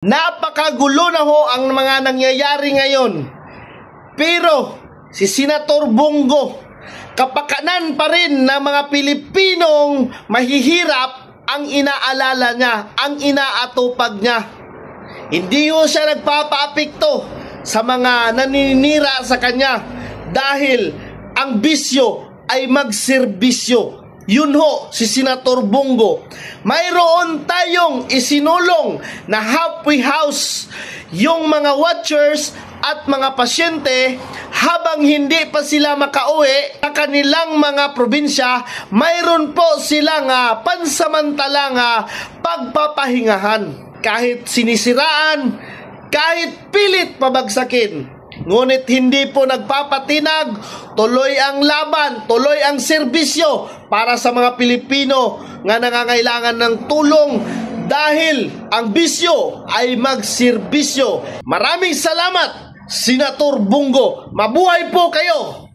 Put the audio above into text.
Napakagulo na ho ang mga nangyayari ngayon. Pero si Senator Bongo, kapakanan pa rin ng mga Pilipinong mahihirap ang inaalala niya, ang inaatupag niya. Hindi ho siya nagpapaapekto sa mga naninira sa kanya dahil ang bisyo ay magserbisyo. Yun ho, si Senator Bongo. Mayroon tayong isinulong na halfway house. Yung mga watchers at mga pasyente, habang hindi pa sila makauwi sa kanilang mga probinsya, mayroon po silang pansamantalang pagpapahingahan. Kahit sinisiraan, kahit pilit pabagsakin. Ngunit hindi po nagpapatinag, tuloy ang laban, tuloy ang serbisyo para sa mga Pilipino nga nangangailangan ng tulong dahil ang bisyo ay magserbisyo. Maraming salamat, Senator Bongo. Mabuhay po kayo!